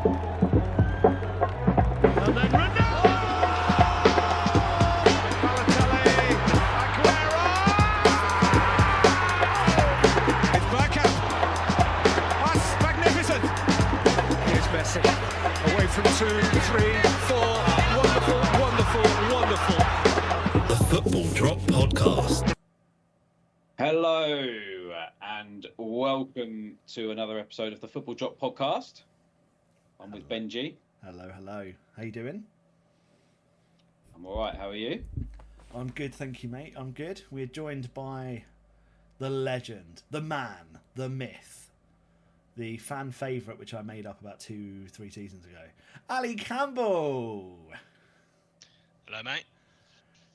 And then Ronaldo! Balotelli, Aguero! It's Bergkamp. That's magnificent. Here's Messi. Away from 2, 3, 4. Wonderful, wonderful, wonderful. The Football Drop Podcast. Hello and welcome to another episode of the Football Drop Podcast. I'm with Benji. Hello. How you doing? I'm all right. How are you? I'm good, thank you, mate. I'm good. We're joined by the legend, the man, the myth, the fan favourite, which I made up about 2-3 seasons ago, Ali Campbell. Hello, mate.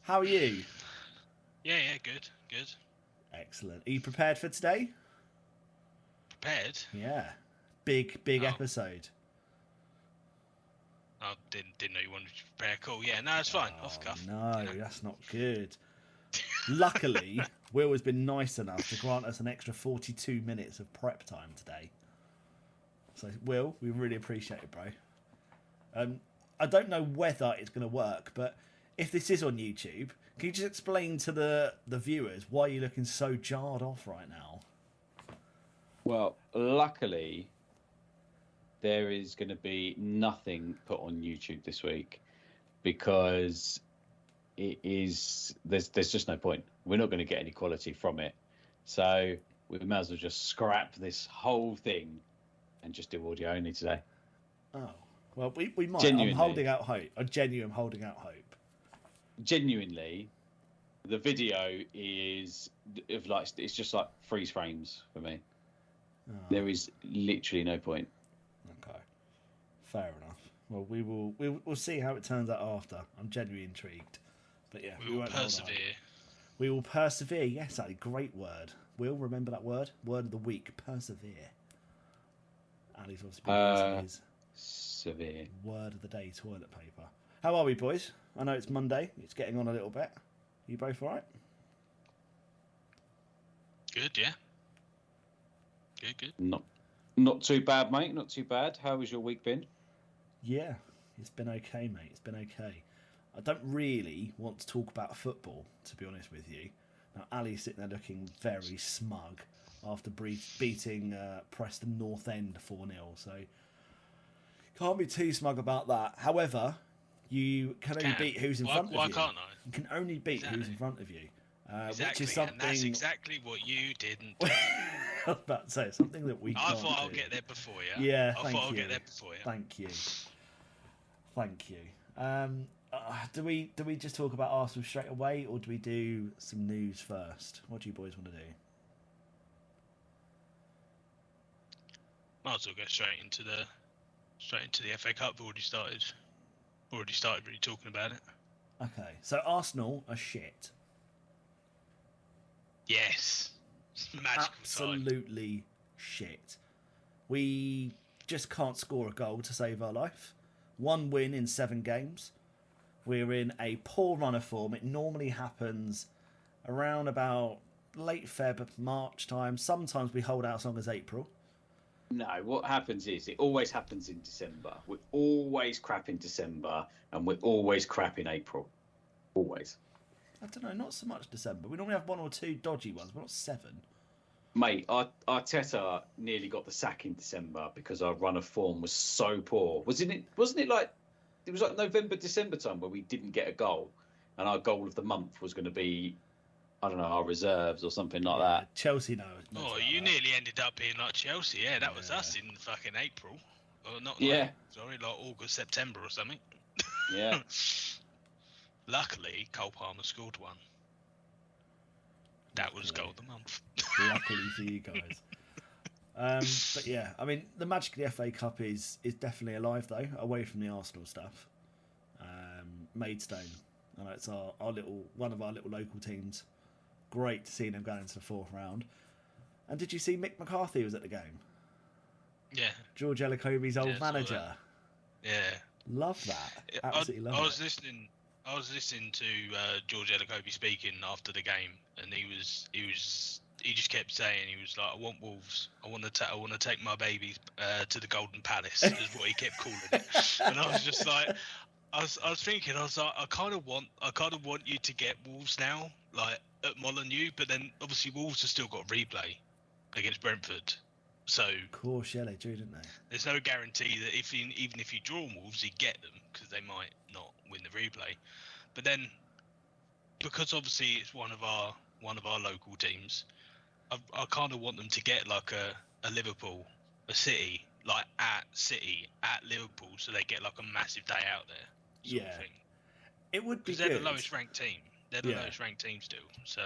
How are you? Yeah, good. Excellent. Are you prepared for today? Prepared? Yeah. Big episode. I didn't know you wanted to prepare. Cool. Yeah, no, it's fine. Off the cuff. No, that's not good. Luckily, Will has been nice enough to grant us an extra 42 minutes of prep time today. So, Will, we really appreciate it, bro. I don't know whether it's going to work, but if this is on YouTube, can you just explain to the viewers why you're looking so jarred off right now? Well, luckily, there is going to be nothing put on YouTube this week because there's just no point. We're not going to get any quality from it. So we might as well just scrap this whole thing and just do audio only today. Oh, well, we might. Genuinely. I'm holding out hope. I'm genuinely holding out hope. Genuinely, the video is it's just like freeze frames for me. Oh. There is literally no point. Okay, fair enough. Well, we'll see how it turns out after. I'm genuinely intrigued. But yeah, We will won't hold persevere. on. We will persevere. Yes, a great word. Will remember that word? Word of the week: persevere. Ali's obviously been using his Severe. word of the day: toilet paper. How are we, boys? I know it's Monday. It's getting on a little bit. You both all right? Good, yeah. Good. Not too bad, mate. Not too bad. How has your week been? Yeah, it's been okay, mate. It's been okay. I don't really want to talk about football, to be honest with you. Now, Ali's sitting there looking very smug after beating Preston North End 4-0, so can't be too smug about that. However, you can only beat who's in front of you. Why can't I? You can only beat who's in front of you. Exactly, which is something... and that's exactly what you didn't do. I was about to say, something that we can't I thought I'll do. get there before you. Yeah, I thank thought I'll you. get there before you. Thank you. Do we just talk about Arsenal straight away, or do we do some news first? What do you boys want to do? Might as well go straight into the FA Cup. We've already started really talking about it. Okay, so Arsenal are shit. Yes. Magical time. Absolutely shit. We just can't score a goal to save our life. 1 win in 7 games. We're in a poor run of form. It normally happens around about late Feb, March time. Sometimes we hold out as long as April. No, what happens is it always happens in December. We're always crap in December and we're always crap in April. Always. I don't know, not so much December. We normally have 1 or 2 dodgy ones, but not 7. Mate, Arteta nearly got the sack in December because our run of form was so poor. Wasn't it like it was like November, December time where we didn't get a goal and our goal of the month was going to be, I don't know, our reserves or something like that. Chelsea knows. Oh, you nearly ended up being like Chelsea. Yeah, that was us in fucking April. Or not like August, September or something. Yeah. Luckily, Cole Palmer scored one. That was goal of the month. Luckily for you guys. But yeah, I mean, the magic of the FA Cup is definitely alive though, away from the Arsenal stuff. Maidstone, I know it's one of our little local teams. Great to see them going into the 4th round. And did you see Mick McCarthy was at the game? Yeah. George Elokobi's old manager. Yeah. Love that. Absolutely love it. I was listening to George Elokobi speaking after the game, and he was he just kept saying, he was like, I want Wolves. I want to take my babies to the Golden Palace, is what he kept calling it. And I was just like, I was thinking, I was like, I kind of want you to get Wolves now, like at Molineux, but then obviously Wolves have still got replay against Brentford. So Of course, yeah, they do, didn't they? there's no guarantee that even if you draw Wolves, you get them, because they might not win the replay. But then, because obviously it's one of our local teams, I kind of want them to get like a Liverpool, a City, like at Liverpool, so they get like a massive day out there. Sort of thing. It would be Because good. they're the lowest ranked team. They're the lowest ranked team still. So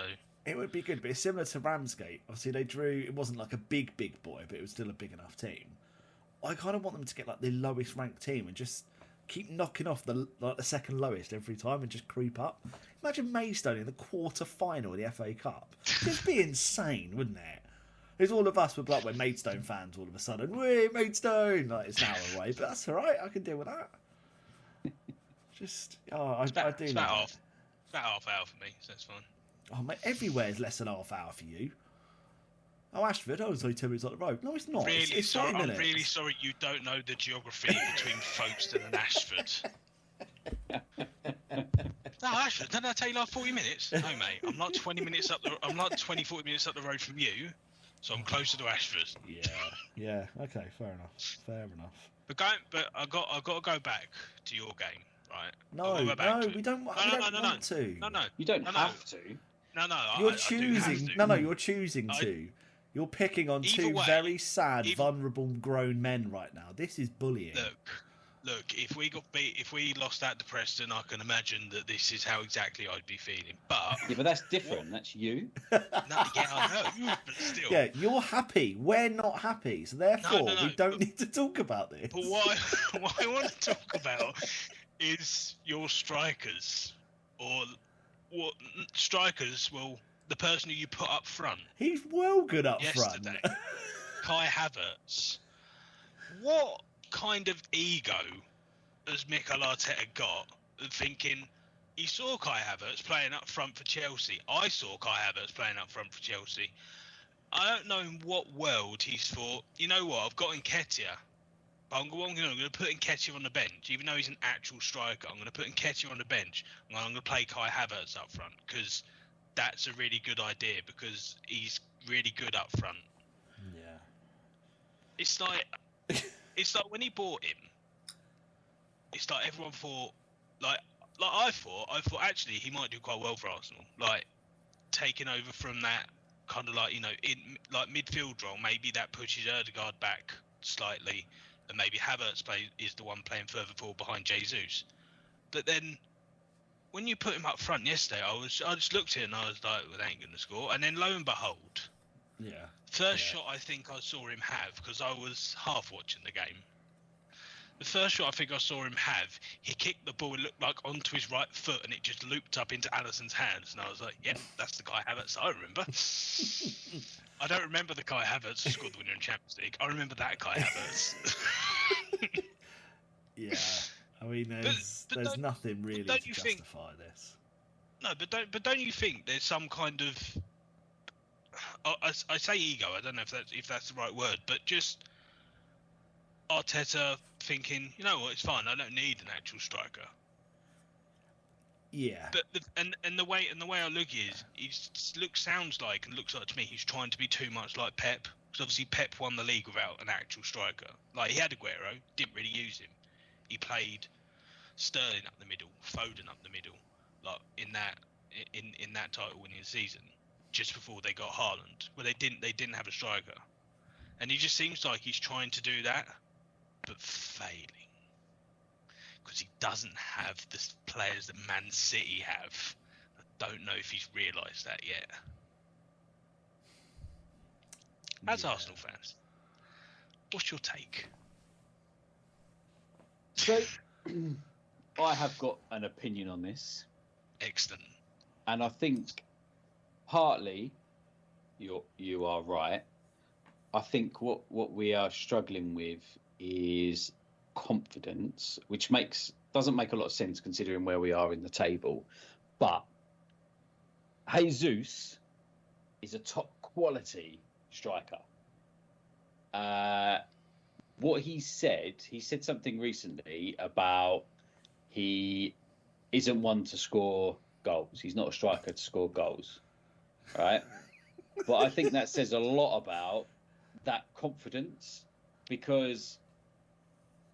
it would be good, but it's similar to Ramsgate. Obviously, they drew. It wasn't like a big boy, but it was still a big enough team. I kind of want them to get like the lowest ranked team and just keep knocking off the second lowest every time and just creep up. Imagine Maidstone in the quarter final of the FA Cup. It'd be insane, wouldn't it? There's all of us with like we're Maidstone fans all of a sudden. We're Maidstone. Like it's an hour away, but that's all right. I can deal with that. Just I do. It's about half hour for me, so that's fine. Oh mate, everywhere's less than half hour for you. Oh, Ashford, it's only 10 minutes up the road. No, it's not. Really it's sorry. 40 I'm minutes. really sorry you don't know the geography between Folkestone and Ashford. No, Ashford. Didn't I tell you like 40 minutes? No, mate. I'm like 40 minutes up the road from you, so I'm closer to Ashford. Yeah. Okay, fair enough. But I got to go back to your game, right? No, we don't want to. No. You don't have to. No. You're I choosing. do have to. You're choosing to. You're picking on Either two way, very sad, vulnerable grown men right now. This is bullying. Look. If we lost that to Preston, I can imagine that this is how exactly I'd be feeling. But Yeah, but that's different. That's you. I know, but still. Yeah, you're happy. We're not happy, so therefore No, we don't need to talk about this. But what I want to talk about is your strikers, or what strikers? Well, the person who you put up front He's well good up yesterday, front. Kai Havertz. What kind of ego has Mikel Arteta got of thinking he saw Kai Havertz playing up front for Chelsea? I saw Kai Havertz playing up front for Chelsea. I don't know in what world he's thought, you know what, I've got Nketiah. I'm going to put Nketiah on the bench, even though he's an actual striker. I'm going to put Nketiah on the bench. And I'm going to play Kai Havertz up front because that's a really good idea because he's really good up front. Yeah. It's like when he bought him. It's like everyone thought, like I thought actually he might do quite well for Arsenal. Like taking over from that kind of like, in like midfield role, maybe that pushes Ødegaard back slightly. And maybe Havertz is the one playing further forward behind Jesus. But then, when you put him up front yesterday, I just looked at it and I was like, well, they ain't going to score. And then lo and behold, first shot I think I saw him have, because I was half watching the game. The first shot I think I saw him have, he kicked the ball, it looked like onto his right foot, and it just looped up into Alisson's hands. And I was like, yeah, that's the Kai Havertz I remember. I don't remember the Kai Havertz who scored the winner in Champions League. I remember that Kai Havertz. Yeah, I mean, there's nothing really to justify this. No, but don't you think there's some kind of I say ego. I don't know if that's the right word, but just Arteta thinking, you know what, it's fine. I don't need an actual striker. Yeah. But the way I look is sounds like to me he's trying to be too much like Pep, because obviously Pep won the league without an actual striker. Like he had Aguero, didn't really use him. He played Sterling up the middle, Foden up the middle, like in that title winning season, just before they got Haaland, where they didn't have a striker, and he just seems like he's trying to do that, but failing. Because he doesn't have the players that Man City have. I don't know if he's realised that yet. As Arsenal fans, what's your take? So, I have got an opinion on this. Excellent. And I think partly you are right. I think what we are struggling with is confidence, which doesn't make a lot of sense considering where we are in the table. But Jesus is a top quality striker. What he said something recently about he isn't one to score goals. He's not a striker to score goals, right? But I think that says a lot about that confidence, because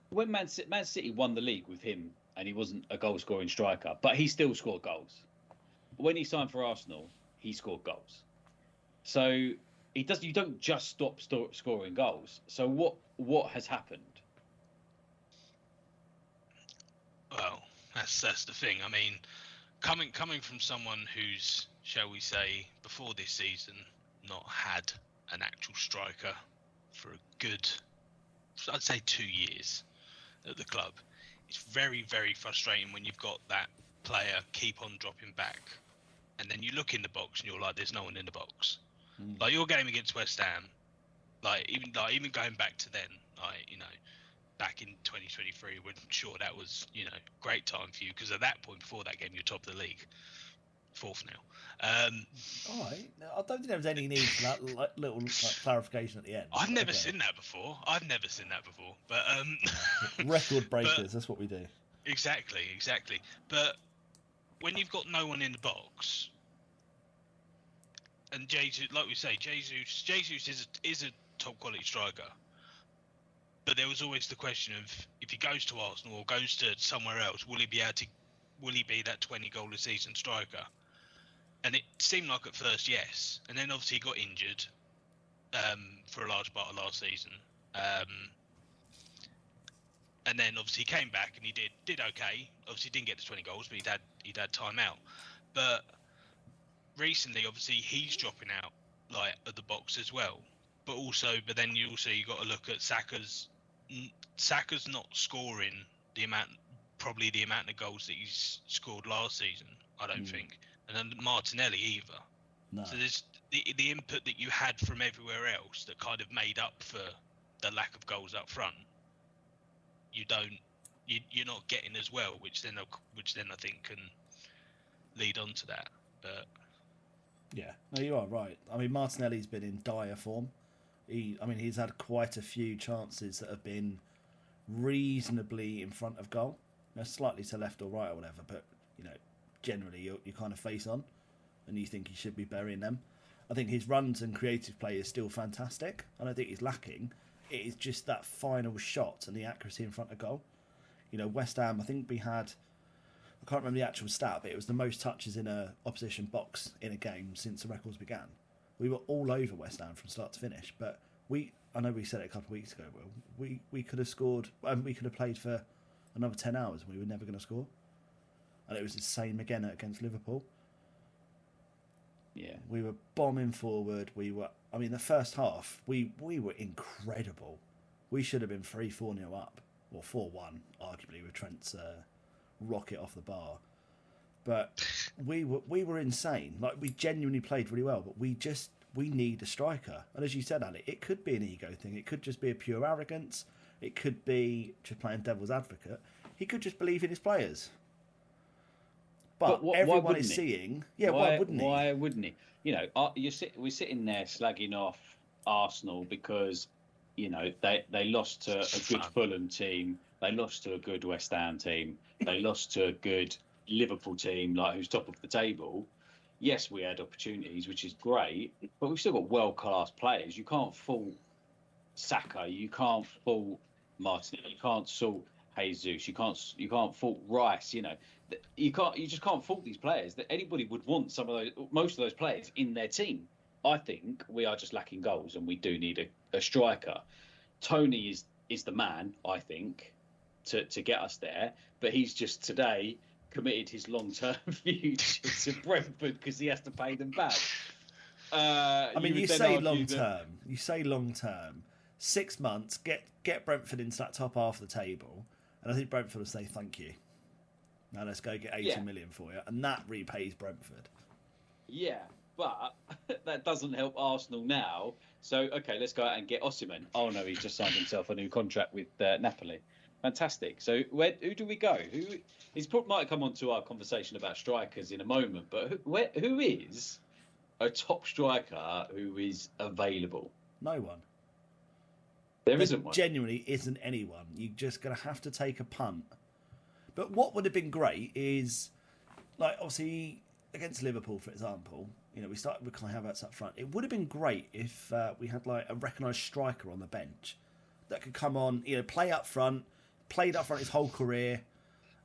when Man City won the league with him, and he wasn't a goal-scoring striker, but he still scored goals. When he signed for Arsenal, he scored goals. So you don't just stop scoring goals. So what has happened? Well, that's the thing. I mean, coming from someone who's, shall we say, before this season, not had an actual striker for a good, I'd say, 2 years at the club. It's very, very frustrating when you've got that player keep on dropping back, and then you look in the box and you're like, there's no one in the box. Like your game against West Ham, even going back to then, back in 2023, we're sure that was, great time for you, because at that point before that game you're top of the league, fourth now. All right, I don't think there was any need for that little clarification at the end. I've never seen that before. But record breakers, that's what we do. Exactly. But when you've got no one in the box, and Jesus, like we say, Jesus is a top quality striker. But there was always the question of, if he goes to Arsenal or goes to somewhere else, will he be that 20 goal a season striker? And it seemed like at first, yes. And then obviously he got injured for a large part of last season. And then obviously he came back and he did okay. Obviously didn't get to 20 goals, but he'd had time out. But recently, obviously he's dropping out at the box as well. But then you got to look at Saka's not scoring the amount of goals that he's scored last season, I don't think. And then Martinelli either. No. So there's the input that you had from everywhere else that kind of made up for the lack of goals up front. You're not getting as well, which then I think can lead on to that. But yeah, no, you are right. I mean, Martinelli's been in dire form. He's had quite a few chances that have been reasonably in front of goal, slightly to left or right or whatever, but generally you kind of face on and you think he should be burying them. I think his runs and creative play is still fantastic. I don't think he's lacking. It is just that final shot and the accuracy in front of goal. West Ham, I think we had, I can't remember the actual stat, but it was the most touches in a opposition box in a game since the records began. We were all over West Ham from start to finish, but I know we said it a couple of weeks ago, Will, we could have scored, we could have played for another 10 hours and we were never going to score. And it was the same again against Liverpool. Yeah. We were bombing forward. The first half, we were incredible. We should have been 3-4-0 up, or 4-1, arguably, with Trent's rocket off the bar. But we were insane. We genuinely played really well, but we need a striker. And as you said, Ali, it could be an ego thing. It could just be a pure arrogance. It could be just playing devil's advocate. He could just believe in his players. But everyone is seeing... Yeah, why wouldn't he? Why wouldn't he? We're sitting there slagging off Arsenal because, they lost to a good Fulham team. They lost to a good West Ham team. They lost to a good Liverpool team, who's top of the table. Yes, we had opportunities, which is great, but we've still got world-class players. You can't fault Saka. You can't fault Martinelli. You can't fault Jesus. You can't fault Rice. You just can't fault these players. That anybody would want most of those players in their team. I think we are just lacking goals, and we do need a striker. Tony is the man, I think, to get us there. But he's just today committed his long-term future to Brentford because he has to pay them back. You say long-term. You say long-term. 6 months. Get Brentford into that top half of the table, and I think Brentford will say thank you. Now let's go get 80 million for you, and that repays Brentford. Yeah, but that doesn't help Arsenal now. So, okay, let's go out and get Osimhen. Oh, no, he's just signed himself a new contract with Napoli. Fantastic. So who do we go? Might come on to our conversation about strikers in a moment, but who is a top striker who is available? No one. There isn't one. Genuinely isn't anyone. You're just going to have to take a punt. But what would have been great is, like, obviously, against Liverpool, for example, you know, we started with Kai Havertz up front. It would have been great if we had, like, a recognised striker on the bench that could come on, you know, play up front, played up front his whole career,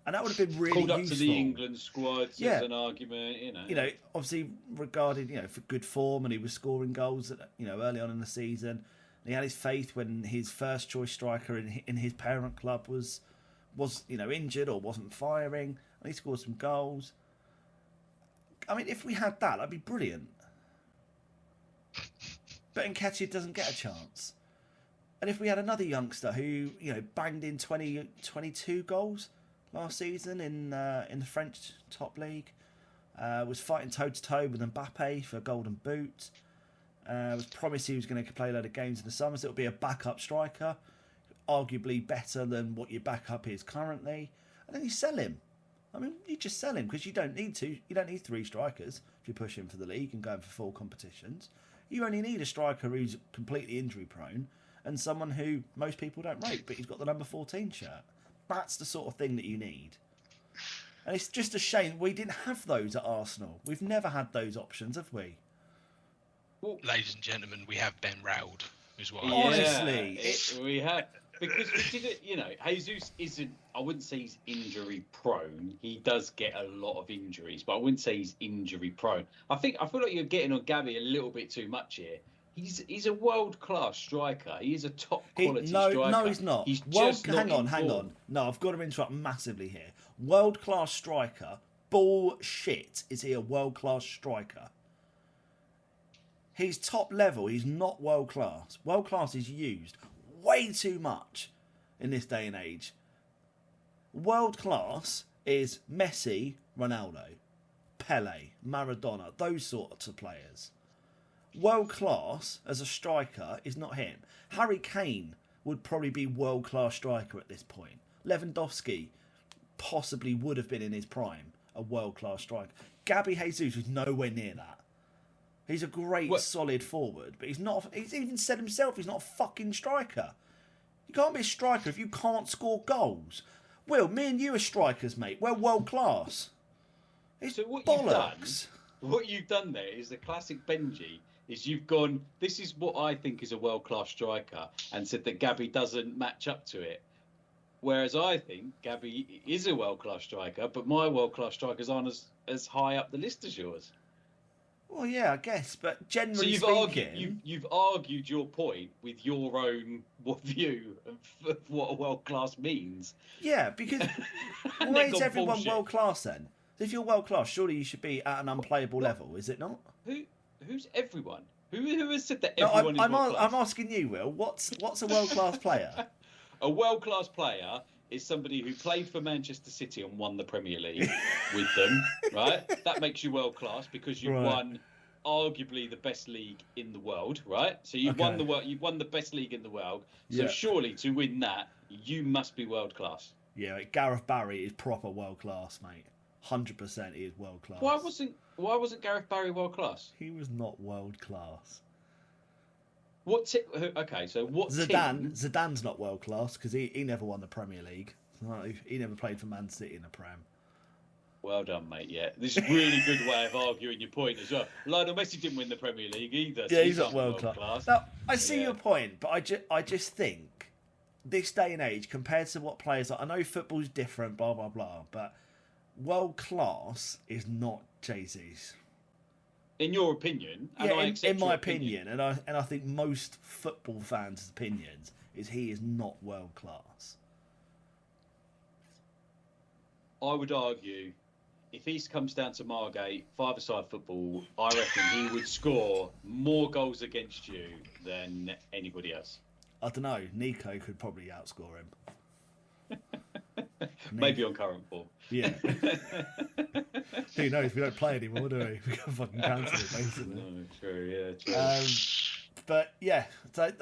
and that would have been really Called up useful. to the England squad as an argument, you know. You know, obviously regarded, you know, for good form, and he was scoring goals, you know, early on in the season. And he had his faith when his first choice striker in his parent club was you know, injured or wasn't firing, and he scored some goals. I mean, if we had that, that'd be brilliant. But Nketiah doesn't get a chance. And if we had another youngster who, you know, banged in 22 goals last season in the French top league, was fighting toe-to-toe with Mbappe for a golden boot, was promised he was going to play a load of games in the summer, so it'll be a backup striker, arguably better than what your backup is currently, and then you sell him. I mean, you just sell him because you don't need 3 strikers if you're pushing for the league and going for 4 competitions. You only need a striker who's completely injury prone and someone who most people don't rate, but he's got the number 14 shirt. That's the sort of thing that you need. And it's just a shame we didn't have those at Arsenal. We've never had those options, have we? Well, ladies and gentlemen, we have Ben Raud as well. Honestly, we have. Because we did it, you know, Jesus isn't, I wouldn't say he's injury prone. He does get a lot of injuries, but I wouldn't say he's injury prone. I feel like you're getting on Gabby a little bit too much here. He's a world-class striker. He is a top-quality striker. No, he's not. He's just hang on. No, I've got to interrupt massively here. World-class striker? Bullshit. Is he a world-class striker? He's top level. He's not world-class. World-class is used way too much in this day and age. World-class is Messi, Ronaldo, Pele, Maradona, those sorts of players. World-class as a striker is not him. Harry Kane would probably be world-class striker at this point. Lewandowski possibly would have been in his prime a world-class striker. Gabby Jesus was nowhere near that. He's a great, solid forward, but he's not. He's even said himself he's not a fucking striker. You can't be a striker if you can't score goals. Will, me and you are strikers, mate. We're world-class. It's so what bollocks. What you've done there is the classic Benji. Is you've gone, this is what I think is a world-class striker, and said that Gabby doesn't match up to it. Whereas I think Gabby is a world-class striker, but my world-class strikers aren't as high up the list as yours. Well, yeah, I guess, but generally so speaking... You've argued your point with your own view of what a world-class means. Yeah, because why is everyone world-class then? If you're world-class, surely you should be at an unplayable level, is it not? Who's everyone? Who has said that everyone is world-class? I'm asking you, Will. What's a world-class player? A world-class player is somebody who played for Manchester City and won the Premier League with them, right? That makes you world-class because you've won arguably the best league in the world, right? So you've won the best league in the world. So surely to win that, you must be world-class. Yeah, Gareth Barry is proper world-class, mate. 100% he is world-class. Why wasn't Gareth Barry world-class? He was not world-class. Okay, so what Zidane's not world-class because he never won the Premier League. He never played for Man City in the Prem. Well done, mate. Yeah, this is a really good way of arguing your point as well. Lionel Messi didn't win the Premier League either. So he's not world-class. Now, I see your point, but I just think this day and age, compared to what players are, I know football's different, blah, blah, blah, but world-class is not Jay-Z's. In your opinion, in my opinion, and I think most football fans' opinions is he is not world class. I would argue, if he comes down to Margate, five-a-side football, I reckon he would score more goals against you than anybody else. I don't know. Nico could probably outscore him. Maybe on current form. Yeah. Who knows? We don't play anymore, do we? We got fucking cancel it, basically. No, true, yeah, true. But yeah, so,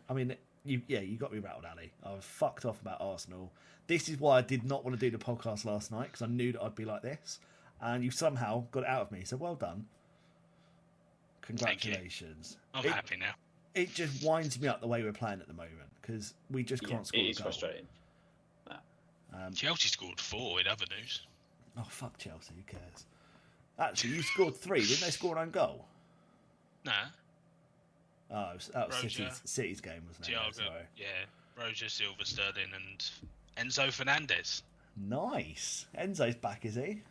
I mean, you got me rattled, Ali. I was fucked off about Arsenal. This is why I did not want to do the podcast last night, because I knew that I'd be like this, and you somehow got it out of me. So well done. Congratulations. I'm happy now. It just winds me up the way we're playing at the moment because we just can't score a goal. It is frustrating. Chelsea scored 4 in other news. Oh, fuck Chelsea, who cares? Actually, you scored 3, didn't they score an own goal? Nah. Oh, that was Roger, City's game, wasn't it? Thiago, Sorry. yeah. Roger, Silva, Sterling and Enzo Fernandez. Nice. Enzo's back, is he?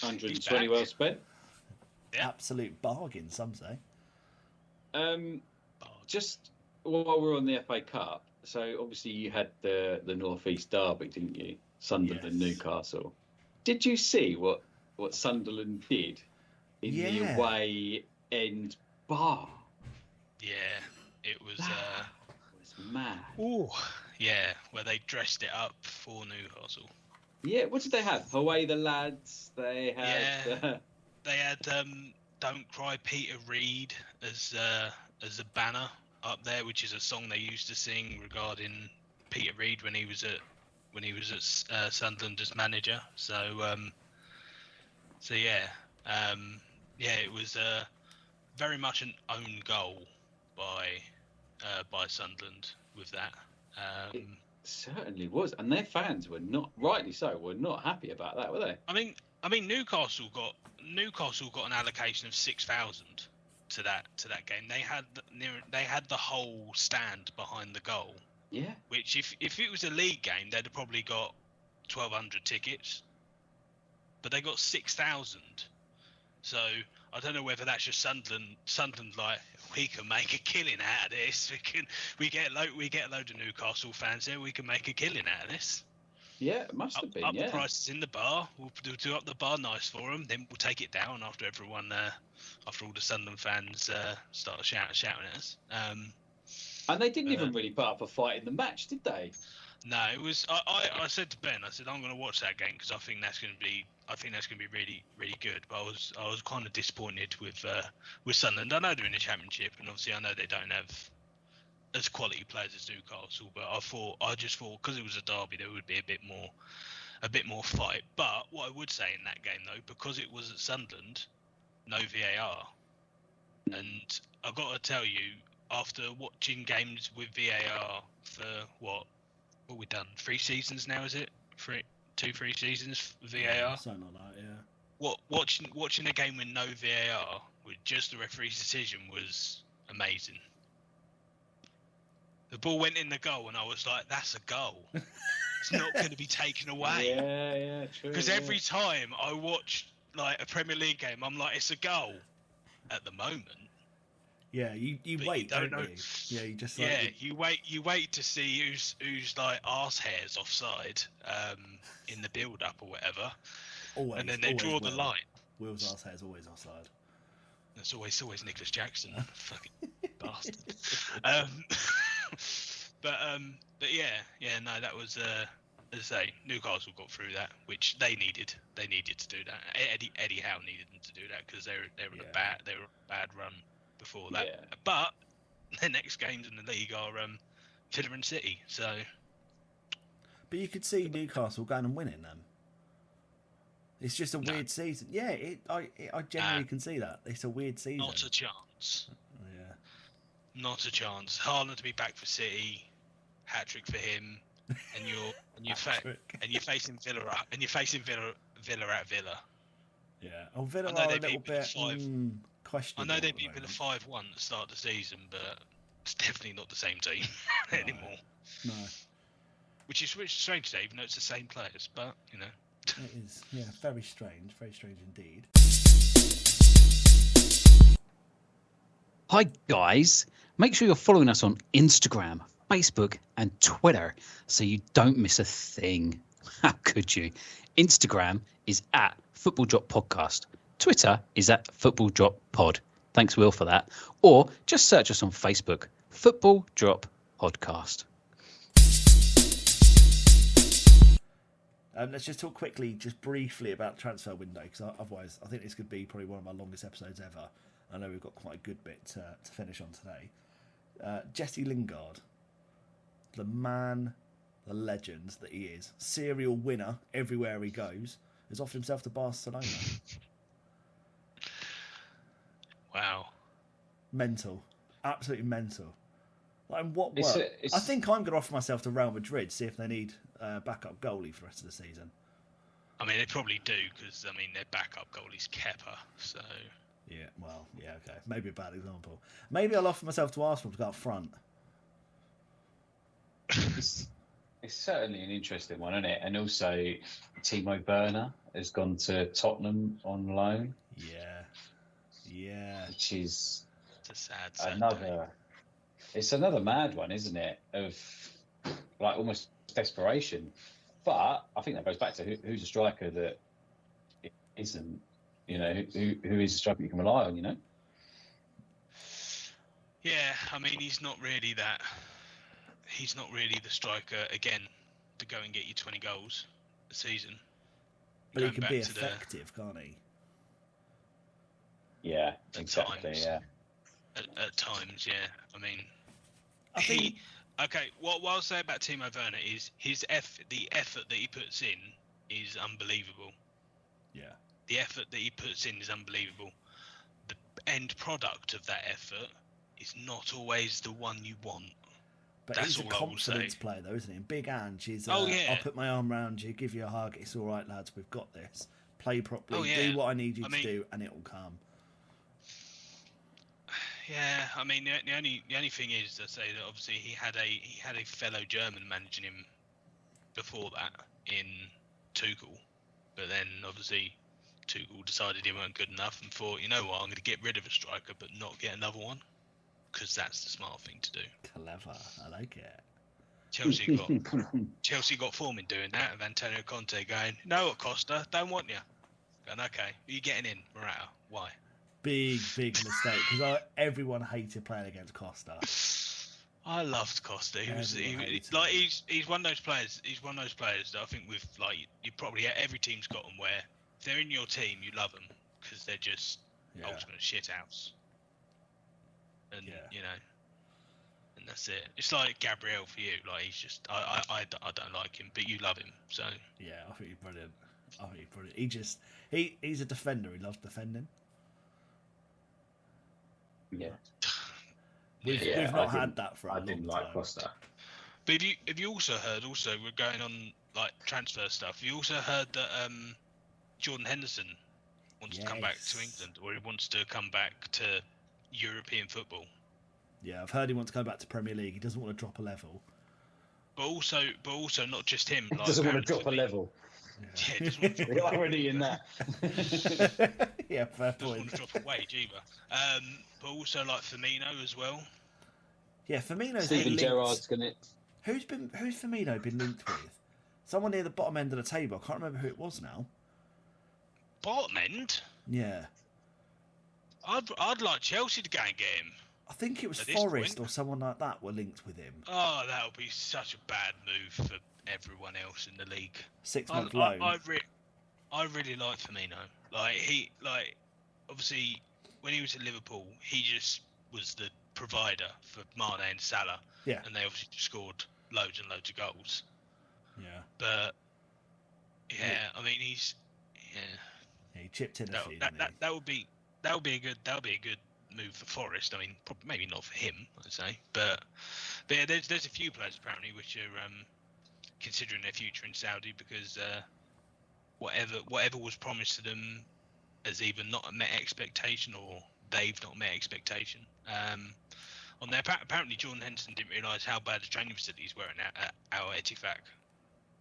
120 well spent. Yeah. Absolute bargain, some say. Just while we're on the FA Cup, so obviously you had the North East derby, didn't you? Sunderland and Newcastle. Did you see what Sunderland did in the away end bar? Yeah, it was. It was mad. Ooh, yeah, where they dressed it up for Newcastle. Yeah, what did they have? Away the lads. They had. They had "Don't Cry, Peter Reid" as a banner up there, which is a song they used to sing regarding Peter Reid when he was at Sunderland as manager. So yeah, it was very much an own goal by Sunderland with that. It certainly was, and their fans were not, rightly so, were not happy about that, were they? I mean, Newcastle got an allocation of 6,000 to that game. They had the whole stand behind the goal. Yeah. Which, if it was a league game, they'd have probably got 1,200 tickets, but they got 6,000. So I don't know whether that's just Sunderland like, we can make a killing out of this. We get a load of Newcastle fans there. We can make a killing out of this. Yeah, it must have been. Up the prices in the bar. We'll do up the bar nice for them. Then we'll take it down after all the Sunderland fans start shouting at us. And they didn't even really put up a fight in the match, did they? No, it was. I said to Ben, I said I'm going to watch that game because I think that's going to be really, really good. But I was kind of disappointed with Sunderland. I know they're in the Championship, and obviously I know they don't have as quality players as Newcastle. But I just thought because it was a derby, there would be a bit more fight. But what I would say in that game though, because it was at Sunderland, no VAR, and I've got to tell you, after watching games with VAR for what we done 3 seasons now, is it? 3 seasons VAR. Yeah, something like that, yeah. Watching a game with no VAR with just the referee's decision was amazing. The ball went in the goal, and I was like, "That's a goal. It's not going to be taken away." Yeah, true. Because every time I watch like a Premier League game, I'm like, "It's a goal." At the moment. Yeah, you wait, don't you? Yeah, you just like, you wait to see who's like arse hairs offside in the build up or whatever, and then they draw the line. Will's arse hairs always offside. It's always Nicholas Jackson, fucking bastard. But yeah, no, that was as I say, Newcastle got through that, which they needed. They needed to do that. Eddie Howe needed them to do that because they were a bad run before that. Yeah. But their next games in the league are Villa and City. So, but you could see Newcastle going and winning them. It's just a weird season. Yeah, I genuinely can see that. It's a weird season. Not a chance. Yeah. Not a chance. Haaland to be back for City, hat trick for him, and you're facing Villa at Villa. Yeah. Oh, Villa are a little bit questionable. I know they beat Villa 5-1 at the start of the season, but it's definitely not the same team anymore. No. Which is strange to say, even though it's the same players, but you know. It is, yeah, very strange indeed. Hi guys, make sure you're following us on Instagram, Facebook and Twitter so you don't miss a thing. How could you? Instagram is at Footballdroppodcast. Twitter is at Footballdroppod. Thanks, Will, for that. Or just search us on Facebook, Football Drop Podcast. Let's just talk quickly, just briefly about the transfer window, because otherwise I think this could be probably one of my longest episodes ever. I know we've got quite a good bit to finish on today. Jesse Lingard, the man, the legend that he is, serial winner everywhere he goes, has offered himself to Barcelona. Wow. Mental. Absolutely mental. Like, what It's work? a- it's- I think I'm going to offer myself to Real Madrid, see if they need a backup goalie for the rest of the season. I mean, they probably do because I mean their backup goalie's Kepa. So Yeah, well, yeah, okay. Maybe a bad example. Maybe I'll offer myself to Arsenal to go up front. It's certainly an interesting one, isn't it? And also, Timo Werner has gone to Tottenham on loan, Yeah. which is it's a sad day. It's another mad one, isn't it? Of like almost desperation. But I think that goes back to who's a striker that isn't, who is a striker you can rely on, Yeah, I mean he's not really that. He's not really the striker again to go and get you 20 goals a season. But he Going can back be to effective, can't he? Yeah, At exactly. times. Yeah, At times, yeah. I mean, I think Okay, what I'll say about Timo Werner is the effort that he puts in is unbelievable. Yeah. The effort that he puts in is unbelievable. The end product of that effort is not always the one you want. But That's he's a all I will confidence say. player, though, isn't he? Big Ange. He's, Oh, yeah. I'll put my arm around you, give you a hug. It's all right, lads. We've got this. Play properly. Oh, yeah. Do what I need you I to mean- do, and it will come. Yeah, I mean the only thing is to say that obviously he had a fellow German managing him before that in Tuchel, but then obviously Tuchel decided he weren't good enough and thought, you know what, I'm going to get rid of a striker but not get another one, because that's the smart thing to do. Clever. I like it. Chelsea got form in doing that, of Antonio Conte going, no, Costa, don't want you. Going, okay, you getting in, Morata? Why? Big mistake, because everyone hated playing against Costa. I loved Costa. He's one of those players. He's one of those players that I think with you probably every team's got them where if they're in your team, you love them because they're just ultimate shithouse. And and that's it. It's like Gabriel for you. Like he's just I don't like him, but you love him. So Yeah, I think he's brilliant. He's a defender. He loves defending. yeah. We've not had that for a long time. I didn't like Costa. But have you also heard? Also, we're going on like transfer stuff. You also heard that Jordan Henderson wants to come back to England, or he wants to come back to European football. Yeah, I've heard he wants to go back to Premier League. He doesn't want to drop a level. But also not just him. Like, Doesn't want to drop a level. Yeah, doesn't want to drop We're already in that. Yeah, fair doesn't point. want to drop a wage either. But also like Firmino as well. Yeah, Firmino's Steven been linked. Gerrard's gonna. Who's Firmino been linked with? Someone near the bottom end of the table. I can't remember who it was now. Bottom end. Yeah, I'd like Chelsea to go and get him. I think it was At this Forest point- or someone like that were linked with him. Oh, that would be such a bad move for everyone else in the league. 6-month loan. I really like Firmino. Obviously, when he was at Liverpool, he just was the provider for Mane and Salah. Yeah. And they obviously just scored loads and loads of goals. Yeah. But yeah, I mean he chipped in a few. didn't he? that would be a good move for Forest. I mean, maybe not for him, I'd say, but yeah, there's a few players apparently which are considering their future in Saudi because whatever was promised to them has either not met expectation or they've not met expectation. On there, apparently Jordan Henderson didn't realise how bad the training facilities were at our Etihad.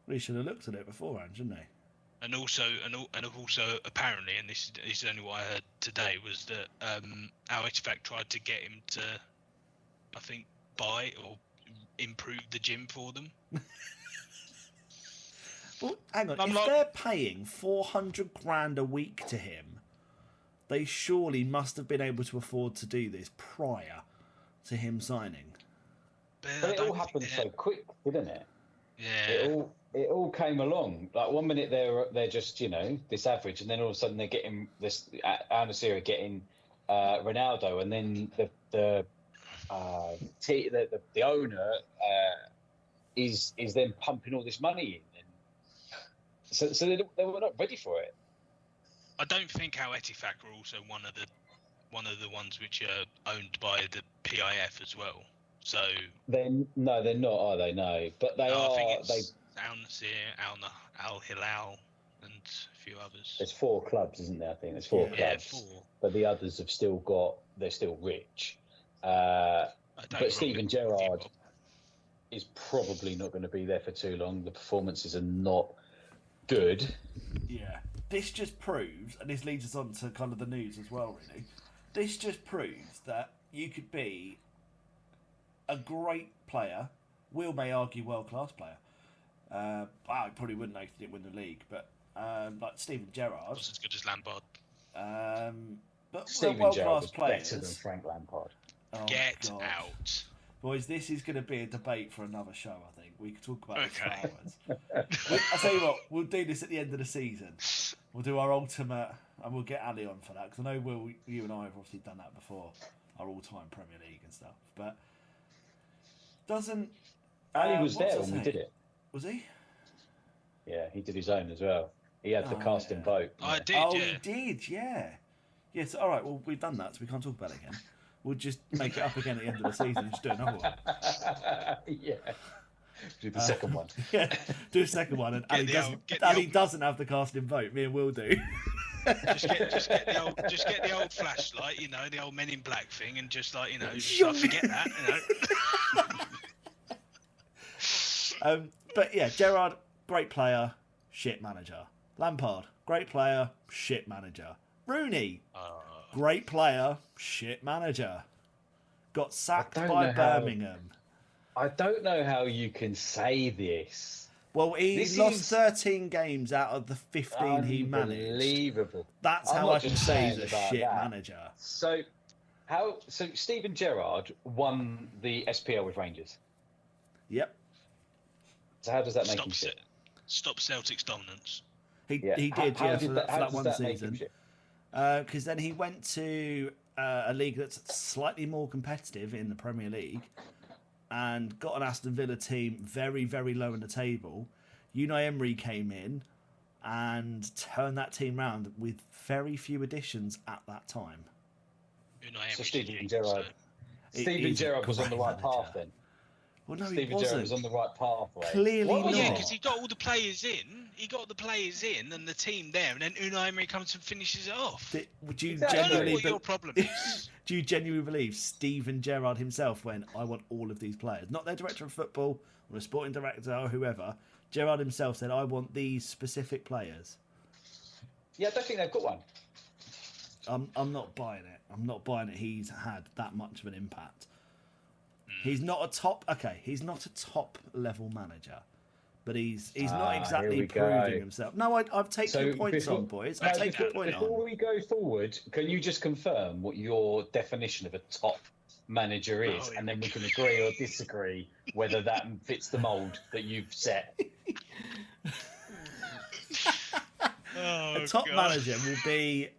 We should have looked at it beforehand, shouldn't they? And also apparently, and this is only what I heard today, was that our Etihad tried to get him to, I think, buy or improve the gym for them. Well, hang on. I'm If they're paying 400 grand a week to him, they surely must have been able to afford to do this prior to him signing. But it all happened so quick, didn't it? Yeah. It all came along. Like 1 minute they're just this average, and then all of a sudden they're getting this Al Nassr getting Ronaldo, and then the owner is then pumping all this money in, and so they were not ready for it. I don't think our Etihad were also one of one of the ones which are owned by the PIF as well. So They're not, are they? No, but they are. I think it's Al Nasir, Al Hilal, and a few others. There's 4 clubs, isn't there? I think there's 4 clubs. Yeah, 4. But the others have still got. They're still rich. But Steven Gerrard is probably not going to be there for too long. The performances are not good. Yeah. This just proves, and this leads us on to kind of the news as well, really. This just proves that you could be a great player. Will may argue world-class player. I probably wouldn't know if he didn't win the league, but like Steven Gerrard. Not as good as Lampard. But Steven world-class Gerrard was players. better than Frank Lampard. Oh, Get God. out. Boys, this is going to be a debate for another show, I think. We could talk about this Okay. for hours. I'll tell you what, we'll do this at the end of the season. We'll do our ultimate, and we'll get Ali on for that, because I know, Will, you and I have obviously done that before, our all-time Premier League and stuff. But doesn't... Ali was what there I when we saying? did it. Was he? Yeah, he did his own as well. He had the Oh, casting yeah. vote. I did, Oh, yeah. he did, yeah. Yes, all right, well, we've done that, so we can't talk about it again. We'll just make it up again at the end of the season and just do another one. Yeah. Do the second one. Yeah, do a second one, and Ali doesn't have the casting vote. Me and Will do. Just get the old flashlight, you know, the old Men in Black thing, and just like, you know, just like, forget that, you know. But yeah, Gerrard, great player, shit manager. Lampard, great player, shit manager. Rooney, great player, shit manager. Got sacked by Birmingham. I don't know how you can say this. Well, he This lost is 13 games out of the 15 he managed. Unbelievable. That's I'm how not I can just say saying he's a about shit that. manager. So Steven Gerrard won the SPL with Rangers. Yep. So how does that make him shit? Stop Celtic's dominance. He Yeah. did, How yeah, did for that- how that does one that make him season. shit? Because then he went to a league that's slightly more competitive in the Premier League and got an Aston Villa team very, very low in the table. Unai Emery came in and turned that team round with very few additions at that time. Unai So Emery's Steven king, Gerrard. He- Steven he's a Gerrard was on the great right manager. path then. Well, no, Steven he Gerrard was wasn't. on the right pathway. Clearly What Well, was yeah, not. because he got all the players in. He got the players in and the team there, and then Unai Emery comes and finishes it off. Would you Exactly. I don't know genuinely what your problem is. do you genuinely believe Steven Gerrard himself went, I want all of these players? Not their director of football or a sporting director or whoever. Gerrard himself said, I want these specific players. Yeah, I don't think they've got one. I'm not buying it. I'm not buying it. He's had that much of an impact. He's not a top level manager, but he's not here exactly we proving go. himself. No, I've taken your points on, boys. I've taken your point Before on. we go forward, can you just confirm what your definition of a top manager is, Oh, and then we can agree or disagree whether that fits the mould that you've set? A top manager will be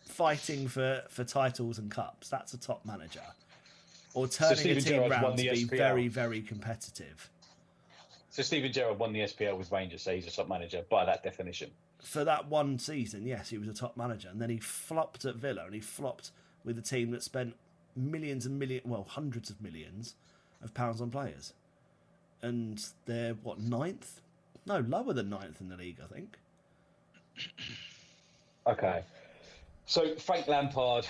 fighting for titles and cups. That's a top manager. Or turning a Steven team Gerrard's won round to the be SPL. very, very competitive. So Steven Gerrard won the SPL with Rangers, so he's a top manager by that definition. For that one season, yes, he was a top manager. And then he flopped at Villa, and he flopped with a team that spent hundreds of millions of pounds on players. And they're, ninth? No, lower than ninth in the league, I think. Okay. So Frank Lampard,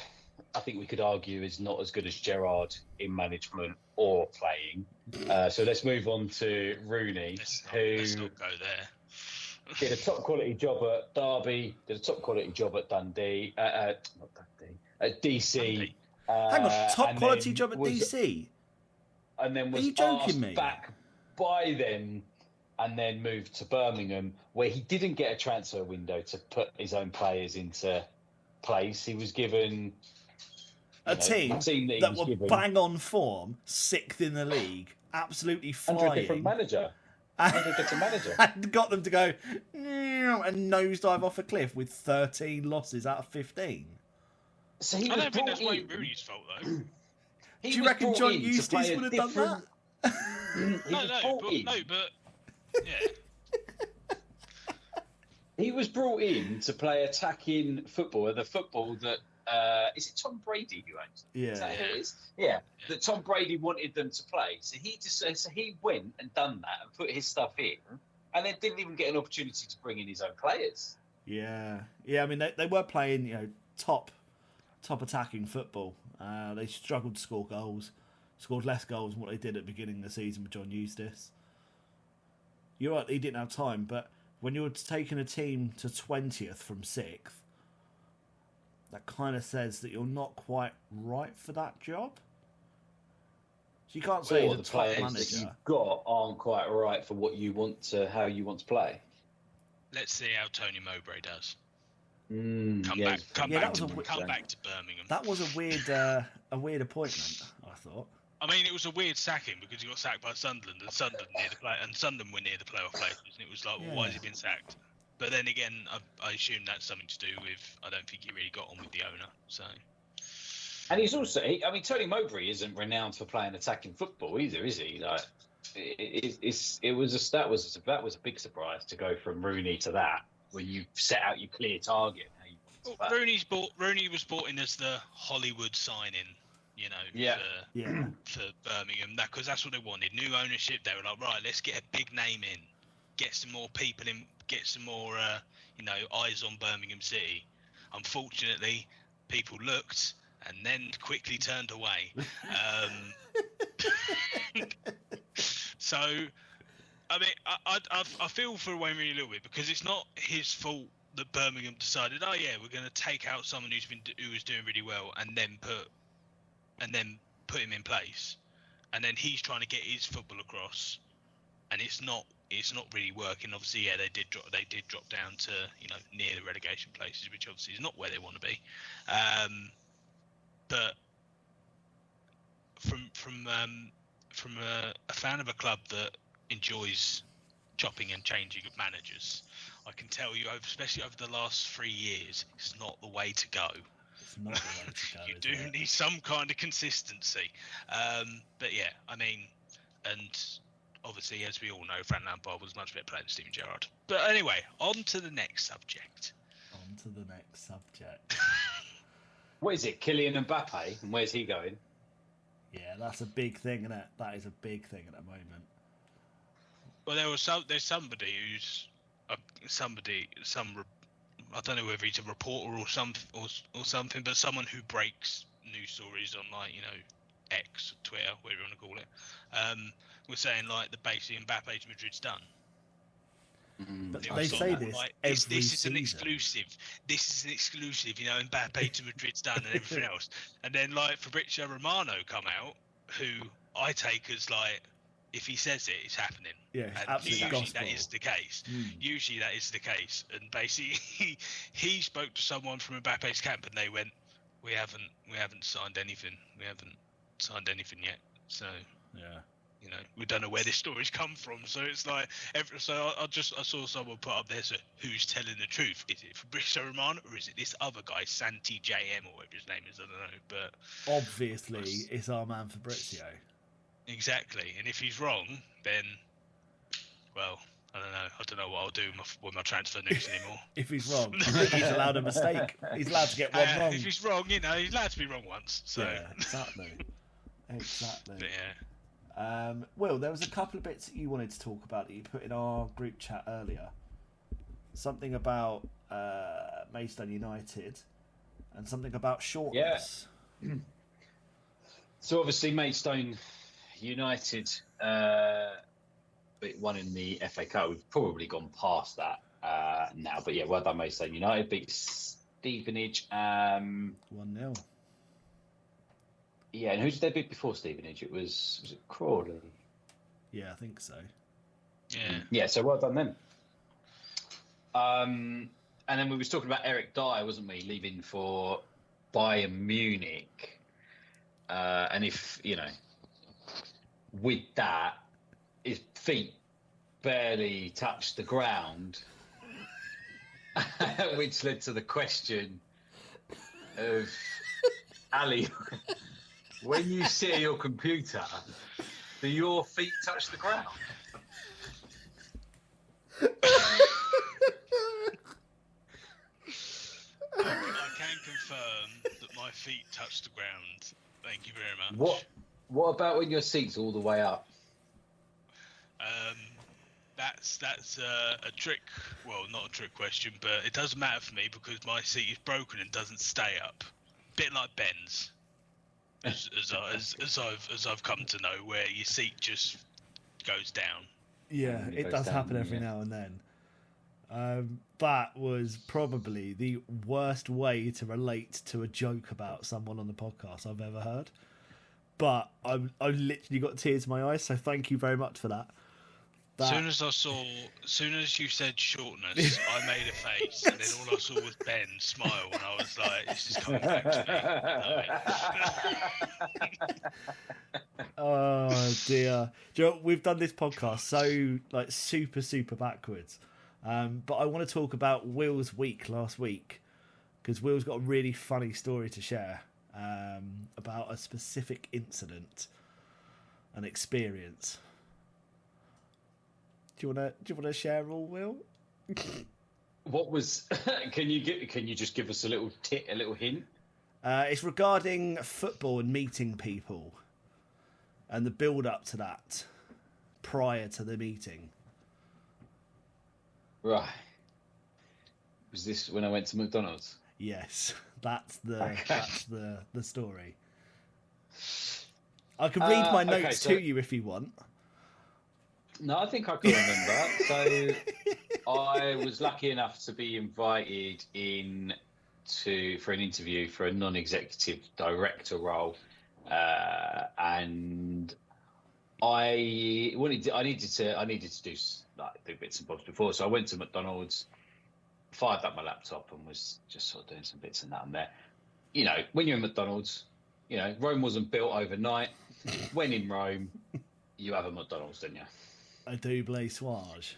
I think we could argue, is not as good as Gerrard in management or playing. So let's move on to Rooney, Let's not go there. did a top quality job at Derby, did a top quality job at Dundee, at DC. Dundee. Hang on, top and quality then job at was- DC? And then Are was you joking asked me? back by them and then moved to Birmingham, where he didn't get a transfer window to put his own players into place. He was given A team that he that was were given bang on form, sixth in the league, absolutely under a different flying, manager. Under a different manager. and got them to go and nosedive off a cliff with 13 losses out of 15. So he I was don't think that's brought Wayne in. Rooney's fault, though. He Do you was reckon brought John in to Eustace play a would have done that? different- He was brought in. Yeah. He was brought in to play attacking football, the football that is it Tom Brady who owns them? Yeah. Is that who it is? Yeah. That Tom Brady wanted them to play, so he went and done that and put his stuff in, and then didn't even get an opportunity to bring in his own players. Yeah. I mean, they were playing, top attacking football. They struggled to score goals, scored less goals than what they did at the beginning of the season with John Eustace. You're right, he didn't have time, but when you're taking a team to 20th from 6th, that kind of says that you're not quite right for that job. So you can't say Or the the top players manager. that you've got aren't quite right for how you want to play. Let's see how Tony Mowbray does. Come that was Come back to Birmingham. That was a weird appointment, I thought. I mean, it was a weird sacking because he got sacked by Sunderland, and Sunderland were near the playoff places, and it was like, well, why has he been sacked? But then again, I assume that's something to do with, I don't think he really got on with the owner. So. And he's also, Tony Mowbray isn't renowned for playing attacking football either, is he? Like, that was a big surprise to go from Rooney to that, where you set out your clear target. Rooney was brought in as the Hollywood signing, for Birmingham, because that's what they wanted. New ownership. They were like, right, let's get a big name in, get some more people in, get some more, eyes on Birmingham City. Unfortunately, people looked and then quickly turned away. So, I mean, I feel for Wayne Rooney a little bit, because it's not his fault that Birmingham decided, oh yeah, we're going to take out someone who was doing really well and then put him in place, and then he's trying to get his football across, and it's not really working. Obviously, they did drop down to near the relegation places, which obviously is not where they want to be. But from a fan of a club that enjoys chopping and changing of managers, I can tell you, especially over the last 3 years, it's not the way to go. It's not the way to go. You do need some kind of consistency. But yeah, I mean, and obviously, as we all know, Frank Lampard was much better player than Steven Gerrard. But anyway, on to the next subject. What is it, Kylian Mbappe, and where's he going? Yeah, that's a big thing, isn't it? That is a big thing at the moment. Well, there's somebody who's I don't know whether he's a reporter or something, but someone who breaks news stories on X, Twitter, whatever you want to call it. We're saying that basically Mbappe to Madrid's done. But they say this every season. This is an exclusive. Mbappe to Madrid's done and everything else. And then Fabrizio Romano come out, who I take as if he says it, it's happening. Yeah, and absolutely. Usually Gospel. that is the case. Usually that is the case. And basically, he spoke to someone from Mbappe's camp, and they went, "We haven't signed anything. We haven't signed anything yet." So yeah. We don't know where this story's come from. So it's I saw someone put up there, so who's telling the truth? Is it Fabrizio Romano, or is it this other guy, Santi JM, or whatever his name is? I don't know. But obviously, it's our man Fabrizio. Exactly. And if he's wrong, then, well, I don't know what I'll do with my transfer news anymore. If he's wrong, he's allowed a mistake. He's allowed to get one wrong. If he's wrong, he's allowed to be wrong once. So. Yeah, exactly. Exactly. But yeah. Will, there was a couple of bits that you wanted to talk about that you put in our group chat earlier. Something about Maidstone United and something about shortness. Yeah. So obviously Maidstone United won in the FA Cup. We've probably gone past that now. But yeah, well done Maidstone United. Beat Stevenage 1-0. Yeah, and who did they beat before Stevenage? Was it Crawley? Yeah, I think so. Yeah. Yeah, so well done then. And then we was talking about Eric Dier, wasn't we, leaving for Bayern Munich. And if, with that, his feet barely touched the ground, which led to the question of, Ali, when you sit at your computer, do your feet touch the ground? I can confirm feet touch the ground. Thank you very much. What about when your seat's all the way up? That's a trick. Well, not a trick question, but it doesn't matter for me because my seat is broken and doesn't stay up. Bit like Ben's, as I've come to know, where your seat just goes down. Yeah, it does happen every now and then. That was probably the worst way to relate to a joke about someone on the podcast I've ever heard. But I literally got tears in my eyes, so thank you very much for that. As soon as you said shortness, I made a face, and then all I saw was Ben smile, and I was like, "This is coming back to me." Oh dear. Do you know, we've done this podcast so like super backwards. But I want to talk about Will's week last week because Will's got a really funny story to share about a specific incident, an experience. Do you want to share all, Will? What was? Can you just give us a little hint? It's regarding football and meeting people, and the build up to that prior to the meeting. Right. Was this when I went to McDonald's? Yes, that's the story. I can read my notes to you if you want. No, I think I can remember. So I was lucky enough to be invited in for an interview for a non-executive director role, and I needed to do bits and bobs before. So I went to McDonald's, fired up my laptop, and was just sort of doing some bits and that and there. You know, when you're in McDonald's, you know, Rome wasn't built overnight. When in Rome, you have a McDonald's, don't you? A double swage.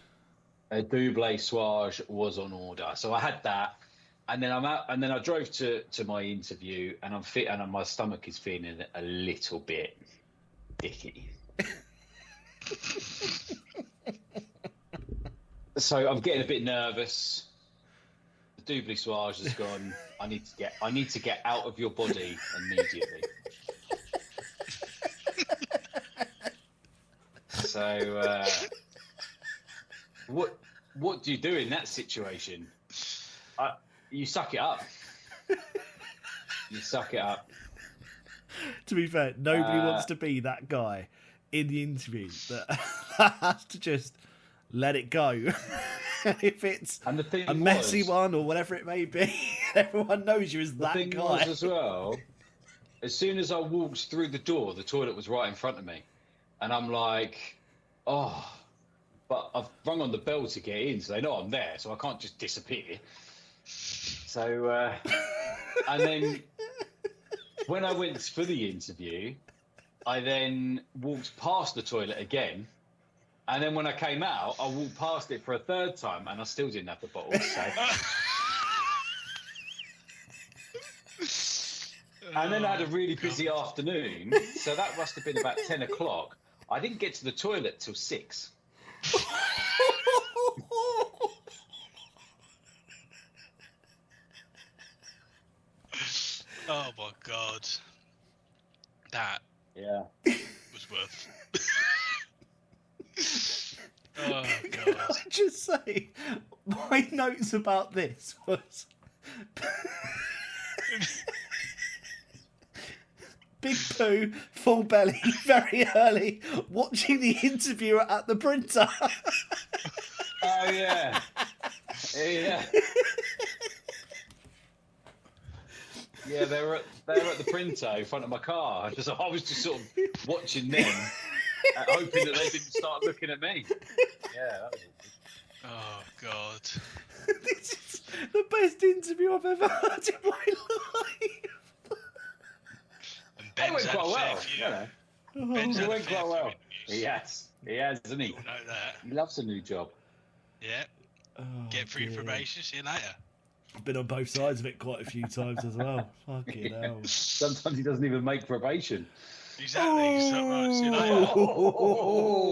A double swage was on order, so I had that, and then I'm out, and then I drove to my interview, and I'm fit, and my stomach is feeling a little bit dicky. So I'm getting a bit nervous. The double swage has gone. I need to get out of your body immediately. So, what do you do in that situation? You suck it up. You suck it up. To be fair, nobody wants to be that guy in the interview that has to just let it go. If it's a messy one or whatever it may be, everyone knows you as that guy. The thing was as well, as soon as I walked through the door, the toilet was right in front of me. And I'm like, oh, but I've rung on the bell to get in, so they know I'm there, so I can't just disappear. So, and then when I went for the interview, I then walked past the toilet again. And then when I came out, I walked past it for a third time, and I still didn't have the bottle. So. And then I had a really busy afternoon, so that must have been about 10 o'clock. I didn't get to the toilet till 6. Oh my God. That was worth. Oh God. Can I just say, my notes about this was big poo, full belly, very early, watching the interviewer at the printer. Oh yeah. Yeah. Yeah, they were at the printer in front of my car. I was just sort of watching them, hoping that they didn't start looking at me. Yeah. That was Oh God. This is the best interview I've ever had in my life. And Ben's went quite well. Few. You know. Ben's He had went a fair quite few well. interviews. He has, doesn't he? You'll know that. He loves a new job. Yeah. Oh, Get through your dear. probation. See you later. I've been on both sides of it quite a few times as well. Fucking hell. Sometimes he doesn't even make probation. Exactly. So right. See you later. Oh.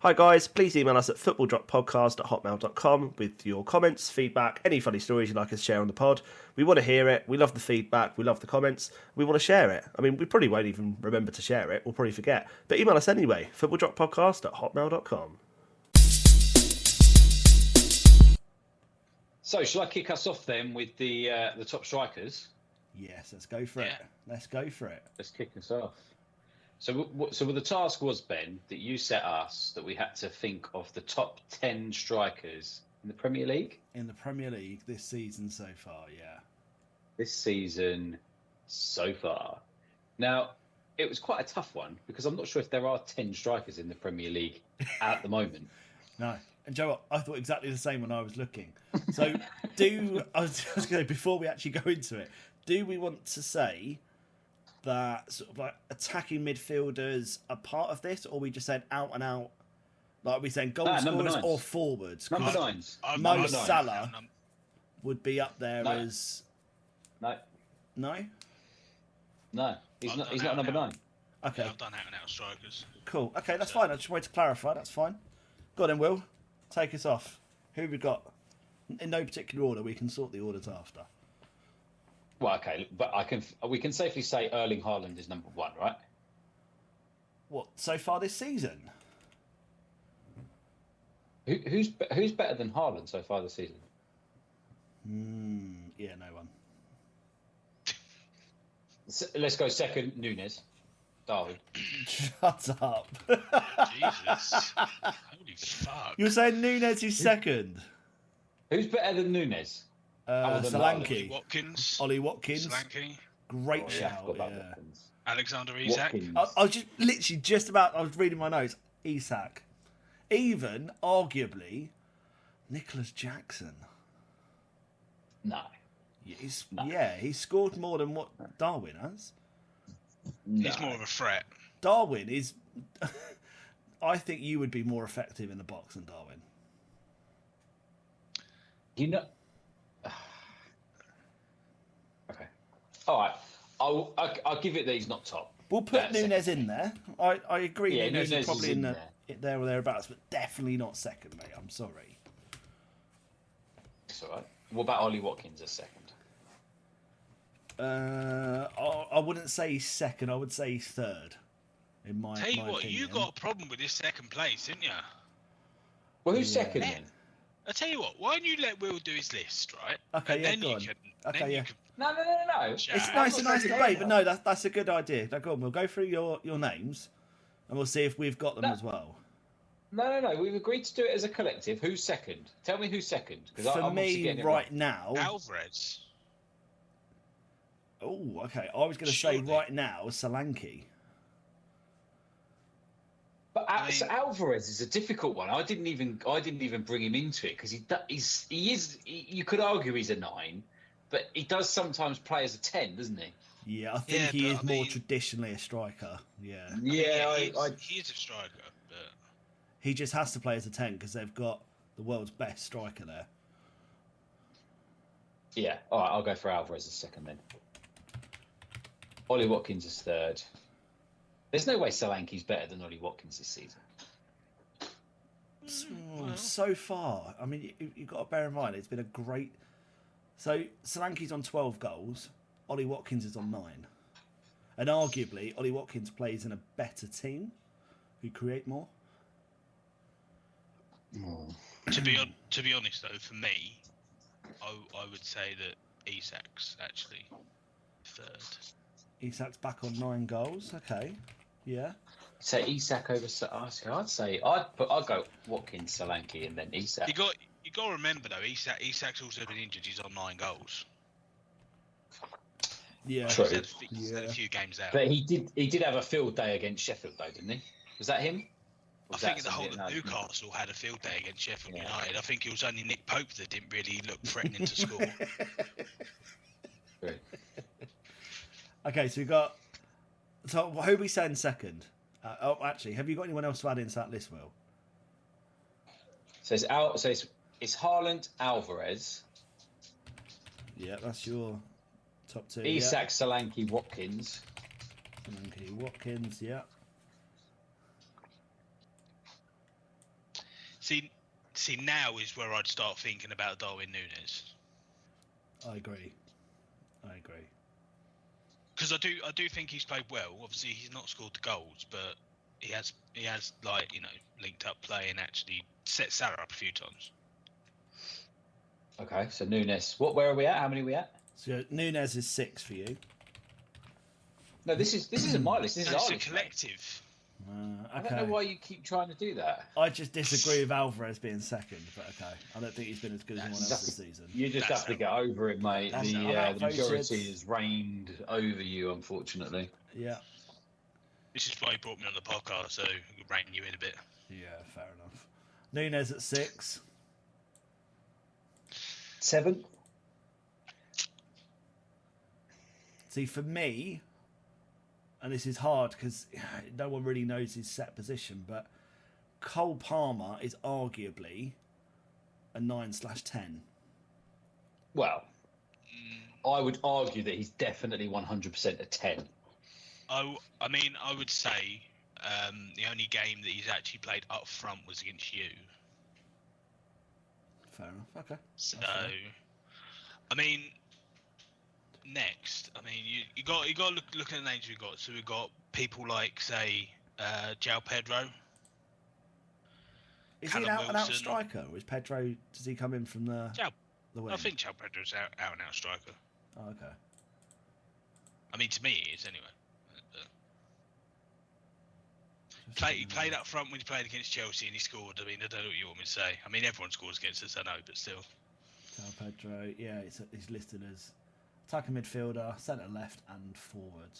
Hi guys, please email us at footballdroppodcast@hotmail.com with your comments, feedback, any funny stories you'd like us to share on the pod. We want to hear it. We love the feedback. We love the comments. We want to share it. I mean, we probably won't even remember to share it. We'll probably forget. But email us anyway, footballdroppodcast@hotmail.com. So, shall I kick us off then with the top strikers? Yes, let's go for it. Let's go for it. Let's kick us off. So the task was, Ben, that you set us that we had to think of the top 10 strikers in the Premier League? In the Premier League this season so far, yeah. This season so far. Now, it was quite a tough one because I'm not sure if there are 10 strikers in the Premier League at the moment. No. And Joe, what? I thought exactly the same when I was looking. So I was going to say, before we actually go into it, do we want to say that sort of like attacking midfielders are part of this, or we just said out and out, like we saying goal scorers or forwards? Number nines. Mo Salah would be up there as no, he's not number 9. Okay, I've done out and out strikers. Cool. Okay, that's fine. I just wanted to clarify. That's fine. Go on then, Will. Take us off. Who have we got? In no particular order. We can sort the orders after. Well, okay, but we can safely say Erling Haaland is number 1, right? What, so far this season? Who's better than Haaland so far this season? Yeah, no one. So, let's go second, Nunes. Darwin. Shut up. Jesus. Holy fuck. You were saying Nunes is second? Who's better than Nunes? Solanke. Ollie Watkins. Solanke. Great shout, yeah. Alexander Isak. I was just about, I was reading my notes. Isak. Even, arguably, Nicholas Jackson. No. He's scored more than what Darwin has. No. He's more of a threat. Darwin is... I think you would be more effective in the box than Darwin. You know... Okay. All right. I'll give it that he's not top. We'll put Nunes in there. I agree. Yeah, Nunes is probably in there or thereabouts, but definitely not second, mate. I'm sorry. It's all right. What about Ollie Watkins as second? I wouldn't say he's second. I would say he's third. In my Tell you what, opinion. you got a problem with this second place, didn't you? Well, who's second then? I tell you what, why don't you let Will do his list, right? Okay, and yeah, then go you on. can. Okay, then yeah. You can No. It's a nice debate, but no, that's a good idea. Now, go on, we'll go through your names, and we'll see if we've got them as well. No. We've agreed to do it as a collective. Who's second? Tell me who's second. For me, right now, Alvarez. Oh, okay. I was going to say right now, Solanke. But Alvarez is a difficult one. I didn't even bring him into it because he is. You could argue he's a 9, but he does sometimes play as a 10, doesn't he? Yeah, I think he is more traditionally a striker. Yeah. Yeah, he is a striker, but he just has to play as a 10 because they've got the world's best striker there. Yeah. All right, I'll go for Alvarez as second then. Ollie Watkins is third. There's no way Solanke's better than Ollie Watkins this season. So far, I mean, you've got to bear in mind, it's been a great... So, Solanke's on 12 goals, Ollie Watkins is on 9. And arguably, Ollie Watkins plays in a better team, who create more. To be honest, though, for me, I would say that Isak's actually third. Isak's back on 9 goals, okay. Yeah. So Isak over. I'd go Watkins, Solanke, and then Isak. You got to remember though, Isak's also been injured. He's on 9 goals. Yeah. True. He's had a few games out. But he did have a field day against Sheffield, though, didn't he? Was that him? I think the whole of Newcastle had a field day against Sheffield United. I think it was only Nick Pope that didn't really look threatening to score. Okay, so we've got... So who are we saying second? Actually, have you got anyone else to add into that list, Will? So it's Haaland, Alvarez. Yeah, that's your top 2. Isak, Solanke, Watkins. Solanke, Watkins, yeah. See, now is where I'd start thinking about Darwin Núñez. I agree. Because I do think he's played well. Obviously, he's not scored the goals, but he has like, you know, linked up play and actually set Salah up a few times. Okay, so Núñez. Where are we at? How many are we at? So Núñez is 6 for you. No, this isn't my list. This is No, our it's a list, mate. collective. I Okay. don't know why you keep trying to do that. I just disagree with Alvarez being second, but okay. I don't think he's been as good as anyone else this season. You just have to get over it, mate. That's The outvoted. majority has reigned over you, unfortunately. Yeah. This is why he brought me on the podcast, so we could rein you in a bit. Yeah, fair enough. Núñez at 6. 7. See, for me, and this is hard because no one really knows his set position, but Cole Palmer is arguably a 9/10. Well, I would argue that he's definitely 100% a 10. I mean, I would say the only game that he's actually played up front was against you. Fair enough. Okay. So, fair. I mean, next, I mean, you got to look at the names we've got. So we've got people like, say, João Pedro. Is Callum he an out-and-out Wilson. striker, or is Pedro? Does he come in from the wing? I think João Pedro's out and out striker. Oh, okay. I mean, to me, he is anyway. He played up front when he played against Chelsea and he scored. I mean, I don't know what you want me to say. I mean, everyone scores against us, I know, but still. João Pedro, yeah, he's listed as attacking midfielder, centre left, and forward.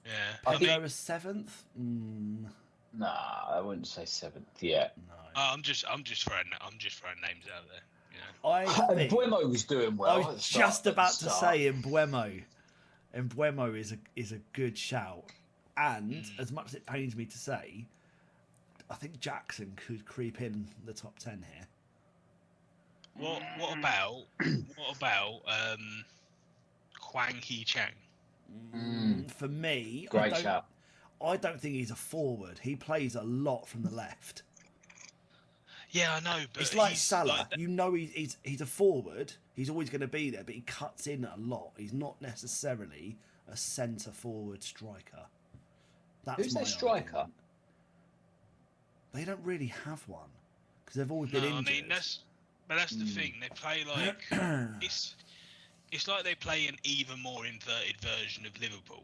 Yeah. Pedro was 7th. Nah, I wouldn't say 7th yet. No. I'm just throwing names out there. You know. I think Buemo was doing well. I at the was start- just at the about to start. say Mbuemo. Mbuemo is a good shout, and as much as it pains me to say, I think Jackson could creep in the top 10 here. What about Huang Hee-Chang? For me, Great shout. I don't think he's a forward. He plays a lot from the left. Yeah, I know, but It's like he's Salah. like that- You know he's a forward. He's always going to be there, but he cuts in a lot. He's not necessarily a centre forward striker. That's Who's my their striker? argument. They don't really have one because they've always been No, I injured. mean that's the thing. They play like it's like they play an even more inverted version of Liverpool.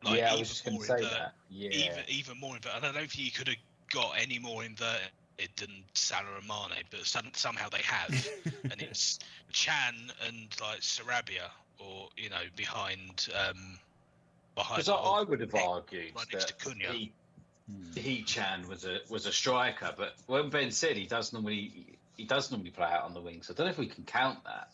Like, Yeah, I even was just going to more say inverted- that. Yeah. Even more inverted. I don't think you could have got any more inverted than Salah and Mane, but somehow they have. And it's Chan and like Sarabia, or you know, behind. Because I would have argued right next that to Cunha. Chan was a striker, but when Ben said he does normally play out on the wing, so I don't know if we can count that.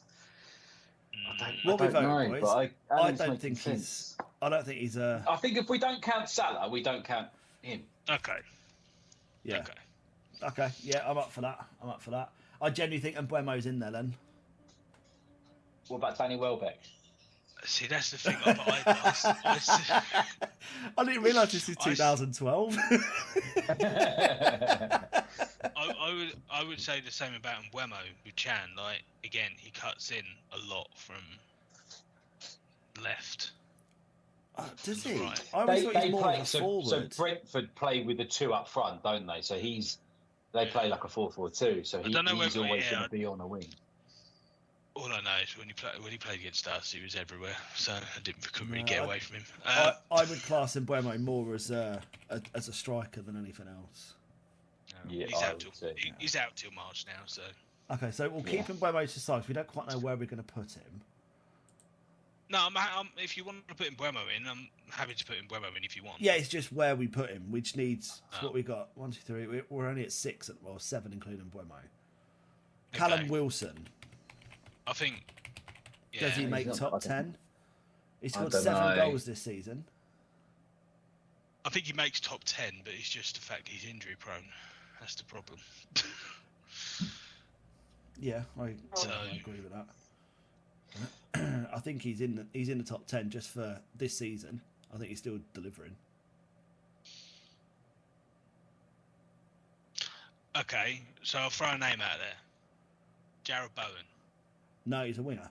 What I we don't vote, know, boys? but I it's don't making think sense. I don't think he's a. I think if we don't count Salah, we don't count him. Okay. Yeah. Okay. Okay. Yeah, I'm up for that. I genuinely think Mbuemo's in there then. What about Danny Welbeck? See, that's the thing. I I didn't realise this is 2012. I would say the same about Mbuemo with Chan. Like, again, he cuts in a lot from left. Does he? Right. I always thought he was more of a so forward. Brentford play with the two up front, don't they? So they play like a 4-4-2. So don't know he's whether- always yeah, going to be on a wing. All I know is when he played against us, he was everywhere. So couldn't really No, get away from him. I would class Mbuemo more as a striker than anything else. Yeah, he's I out would till say. he's out till March now. So Okay, so we'll keep Mbuemo to side. We don't quite know where we're going to put him. no, if you want to put Mbuemo in, I'm happy to put Mbuemo in if you want. Yeah, it's just where we put him, which needs what we got. 1, 2, 3. We're only at 6, 7 including Mbuemo. Callum Wilson. I think. Yeah, Does he make not- top I don't- 10? He scored don't 7 know. goals this season. I think he makes top 10, but it's just the fact he's injury prone. That's the problem. Yeah, I So- agree with that. I think he's in the top 10 just for this season. I think he's still delivering. Okay, so I'll throw a name out there. Jared Bowen. No, he's a winger.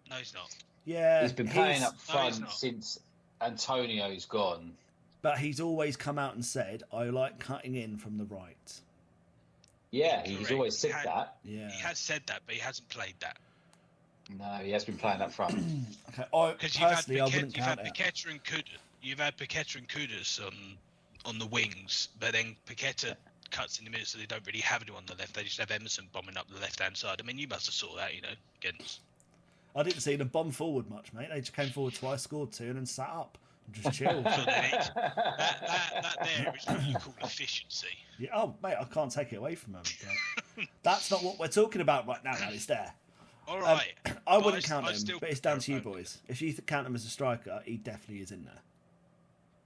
No, he's not. Yeah, He's been playing up No, he's front not. since Antonio's gone. but he's always come out and said, "I like cutting in from the right." Yeah, he's Correct. always said He had- that. Yeah. He has said that, but he hasn't played that. No, he has been playing up front. Okay, Because personally, I wouldn't you've count had it. Paqueta and Kudus. You've had Paqueta and Kudus on the wings, but then Paqueta cuts in the middle, so they don't really have anyone on the left. They just have Emerson bombing up the left-hand side. I mean, you must have saw that, against. I didn't see them bomb forward much, mate. They just came forward twice, scored 2, and then sat up and just chilled. So then that there is what you call efficiency. Yeah, oh, mate, I can't take it away from them. But that's not what we're talking about right now, It's there. All right. I But wouldn't count I him, still but it's down to you prefer boys. If you count him as a striker, he definitely is in there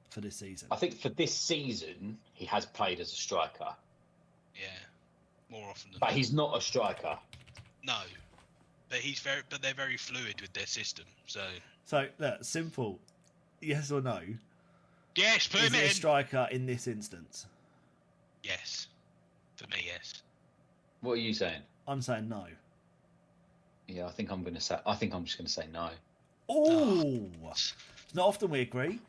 for this season. I think for this season, he has played as a striker, Yeah, more often than but not. he's not a striker. No, but they're very fluid with their system. So So, look, simple. Yes or no? yes, put Is him he a in. striker in this instance? Yes, for me, yes. What are you saying? I'm saying no. Yeah, I think I'm just going to say no. Oh, it's not often we agree.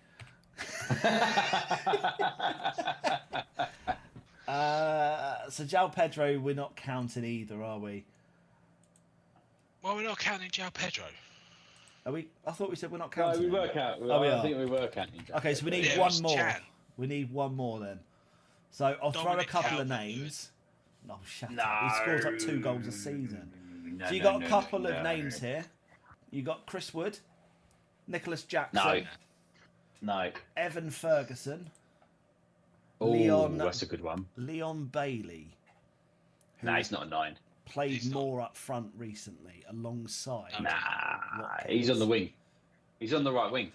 So João Pedro, we're not counting either, are we? Well, we're not counting João Pedro. Are we? I thought we said we're not No, counting. we him. work out. Oh, we I are. think we work out. Okay, so we need Yeah, it one was more. Chan. We need one more then. So I'll throw a Dominic couple of Calvert-Lewin. names. No, shut up. He scores like 2 goals a season. So you got a couple of names here. You got Chris Wood, Nicholas Jackson, No. Evan Ferguson, Oh, Leon- that's a good one. Leon Bailey, who No, he's not a 9. played He's not. more up front recently alongside. Nah, Watkins. he's on the wing. He's on the right wing.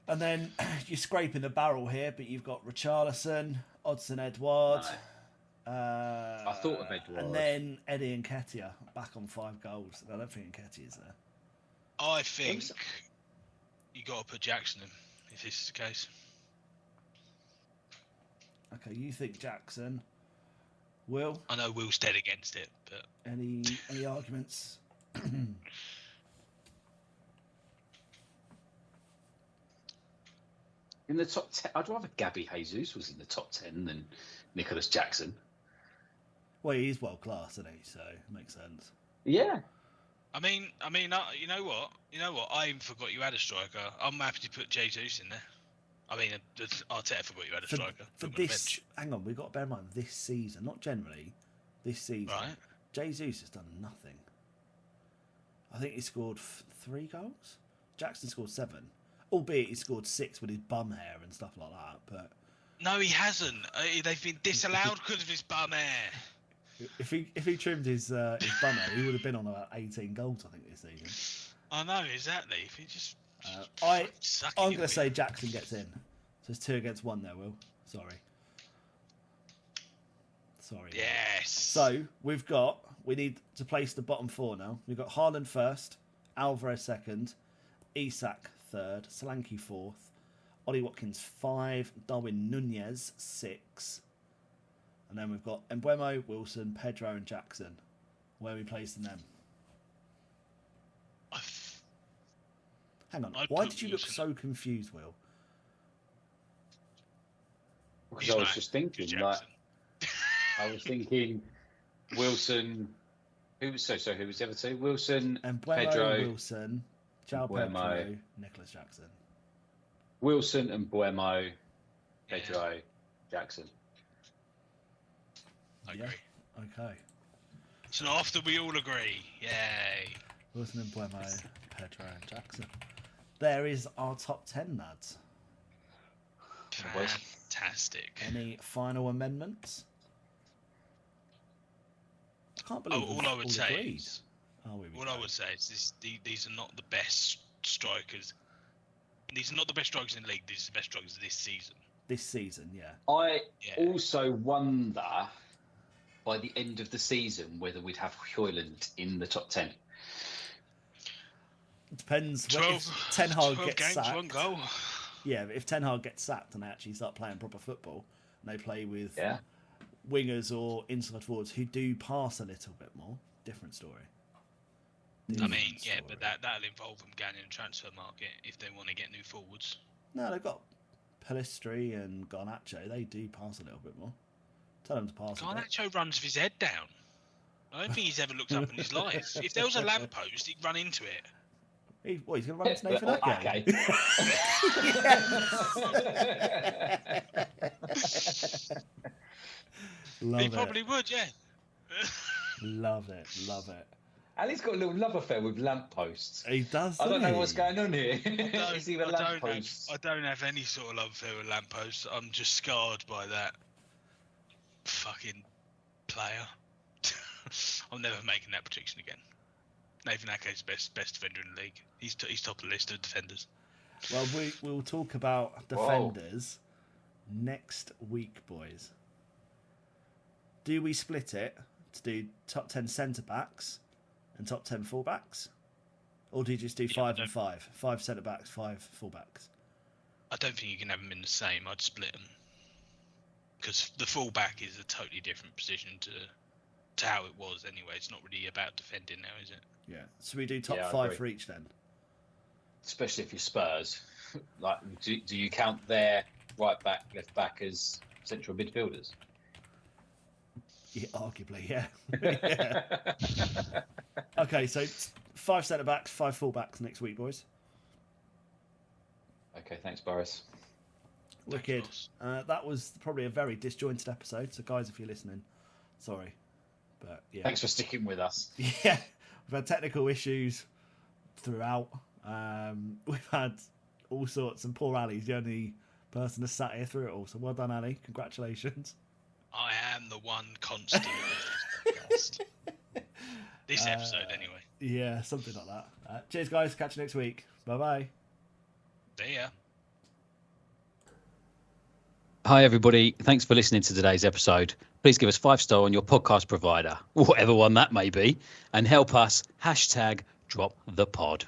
And then you're scraping the barrel here, but you've got Richarlison, Odson Edouard. I thought of Edouard. And then Eddie Nketiah back on 5 goals. I don't think Nketiah's there. I think you got to put Jackson in if this is the case. Okay, you think Jackson. Will, I know Will's dead against it, but any arguments? In the top 10, I'd rather Gabby Jesus was in the top 10 than Nicholas Jackson. Well, he is world class, isn't he? So it makes sense. Yeah. I mean, you know what? I even forgot you had a striker. I'm happy to put Jesus in there. I mean, Arteta forgot you had a striker. For Put him on the this, bench. hang on, we've got to bear in mind this season, not generally, this season, Right. Jesus has done nothing. I think he scored 3 goals. Jackson scored 7, albeit he scored 6 with his bum hair and stuff like that. But No, he hasn't. They've been disallowed because of his bum hair. if he trimmed his bum hair, he would have been on about 18 goals, I think, this season. I know exactly. If he just, I'm sucking going it to with- say Jackson gets in. So it's 2 against 1 there, Will. Sorry. Yes. So we need to place the bottom 4 now. We've got Haaland first, Alvarez second, Isak third, Solanke 4th, Ollie Watkins 5, Darwin Nunez 6, and then we've got Mbeumo, Wilson, Pedro, and Jackson. Where are we placing them? Hang on. I'd Why put did you look Wilson. so confused, Will? Because I was just thinking, Jackson. I was thinking Wilson. Who was the other 2? Wilson, Mbeumo, Pedro, Wilson, João Mbeumo. Pedro, Nicholas Jackson. Wilson and Mbeumo, Pedro, Jackson. I Yeah. agree. Okay. So after we all agree, yay. Wilson and Mbeumo, Pedro and Jackson. There is our top 10, lads. boys. Fantastic. Any final amendments? I can't believe All we've I would say agreed. is, Oh, here we all go. I would say is these are not the best strikers. These are not the best strikers in the league. These are the best strikers this season. This season, yeah. I Yeah. also wonder by the end of the season whether we'd have Højlund in the top 10. It depends. When, 12, if Ten Hag 12 gets games, sacked. 1 goal. Yeah, but if Ten Hag gets sacked and they actually start playing proper football, and they play with Yeah. wingers or inside forwards who do pass a little bit more, different story. I mean, yeah, but that'll involve them going in the transfer market if they want to get new forwards. No, they've got Pellistri and Garnacho. They do pass a little bit more. Tell them to pass. Garnacho runs with his head down. I don't think he's ever looked up in his life. If there was a lamppost, he'd run into it. He's going to run into Nathan Ake. He probably would, yeah. Love it. Ali's got a little love affair with lampposts. He does. I don't know what's going on here. I don't have any sort of love affair with lampposts. I'm just scarred by that fucking player. I'm never making that prediction again. Nathan Ake's best defender in the league. He's top of the list of defenders. Well, we'll talk about defenders next week, boys. Do we split it to do top 10 centre backs and top 10 fullbacks, or do you just do 5 and 5? 5 centre backs, 5 fullbacks. I don't think you can have them in the same. I'd split them because the fullback is a totally different position to how it was anyway. It's not really about defending now, is it? Yeah. So we do top 5 for each then. Especially if you're Spurs. Like, do you count their right back, left back as central midfielders? Yeah, arguably, yeah. Yeah. Okay, so 5 centre backs, 5 fullbacks next week, boys. Okay, thanks, Boris. Wicked. That was probably a very disjointed episode. So, guys, if you're listening, sorry, but yeah. Thanks for sticking with us. Yeah, we've had technical issues throughout. We've had all sorts, and poor Ali's the only person that's sat here through it all. So, well done, Ali. Congratulations. I am the one constant of this podcast. This episode, anyway. Yeah, something like that. Cheers, guys. Catch you next week. Bye-bye. See ya. Hi, everybody. Thanks for listening to today's episode. Please give us 5-star on your podcast provider, whatever one that may be, and help us #drop the pod.